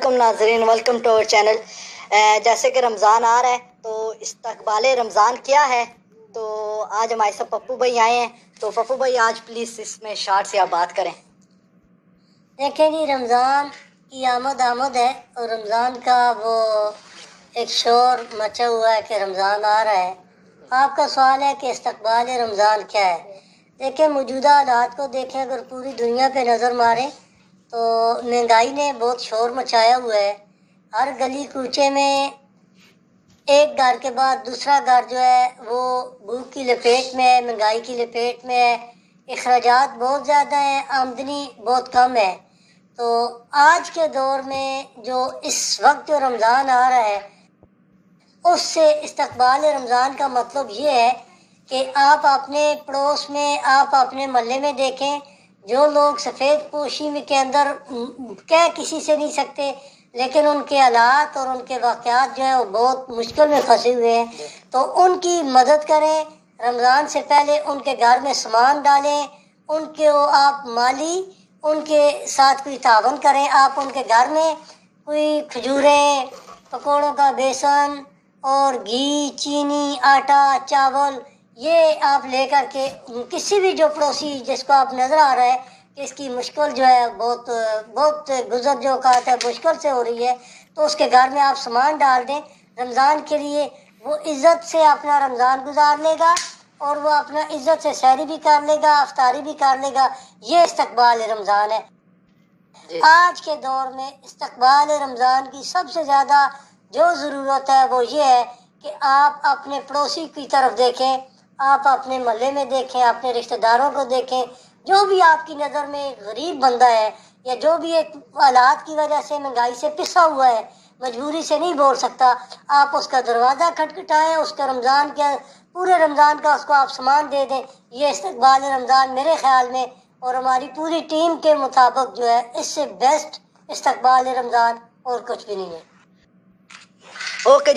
علیکم ناظرین، welcome to اور چینل۔ جیسے کہ رمضان آ رہا ہے تو استقبال رمضان کیا ہے، تو آج ہمارے ساتھ پپو بھائی آئے ہیں۔ تو پپو بھائی آج پلیز اس میں شارٹ سے آپ بات کریں۔ دیکھیں جی، رمضان کی آمد ہے اور رمضان کا وہ ایک شور مچا ہوا ہے کہ رمضان آ رہا ہے۔ آپ کا سوال ہے کہ استقبال رمضان کیا ہے۔ دیکھیں، موجودہ حالات کو دیکھیں، اگر پوری دنیا پہ نظر ماریں تو مہنگائی نے بہت شور مچایا ہوا ہے۔ ہر گلی کوچے میں ایک گھر کے بعد دوسرا گھر جو ہے وہ بھوک کی لپیٹ میں ہے، مہنگائی کی لپیٹ میں ہے، اخراجات بہت زیادہ ہیں، آمدنی بہت کم ہے۔ تو آج کے دور میں جو اس وقت جو رمضان آ رہا ہے، اس سے استقبال رمضان کا مطلب یہ ہے کہ آپ اپنے پڑوس میں، آپ اپنے محلے میں دیکھیں، جو لوگ سفید پوشی میں کے اندر کہہ کسی سے نہیں سکتے، لیکن ان کے حالات اور ان کے واقعات جو ہیں وہ بہت مشکل میں پھنسے ہوئے ہیں، تو ان کی مدد کریں۔ رمضان سے پہلے ان کے گھر میں سامان ڈالیں، ان کو آپ مالی ان کے ساتھ کوئی تعاون کریں۔ آپ ان کے گھر میں کوئی کھجوریں، پکوڑوں کا بیسن اور گھی، چینی، آٹا، چاول، یہ آپ لے کر کے کسی بھی جو پڑوسی جس کو آپ نظر آ رہا ہے کہ اس کی مشکل جو ہے بہت گزر جو اوقات ہے مشکل سے ہو رہی ہے، تو اس کے گھر میں آپ سامان ڈال دیں۔ رمضان کے لیے وہ عزت سے اپنا رمضان گزار لے گا اور وہ اپنا عزت سے سحری بھی کر لے گا، افطاری بھی کر لے گا۔ یہ استقبال رمضان ہے۔ آج کے دور میں استقبال رمضان کی سب سے زیادہ جو ضرورت ہے وہ یہ ہے کہ آپ اپنے پڑوسی کی طرف دیکھیں، آپ اپنے محلے میں دیکھیں، اپنے رشتہ داروں کو دیکھیں، جو بھی آپ کی نظر میں غریب بندہ ہے یا جو بھی ایک حالات کی وجہ سے مہنگائی سے پسا ہوا ہے، مجبوری سے نہیں بول سکتا، آپ اس کا دروازہ کھٹکھٹائیں، اس کا رمضان کے پورے رمضان کا اس کو آپ سامان دے دیں۔ یہ استقبال رمضان میرے خیال میں اور ہماری پوری ٹیم کے مطابق جو ہے اس سے بیسٹ استقبال رمضان اور کچھ بھی نہیں ہے۔ اوکے۔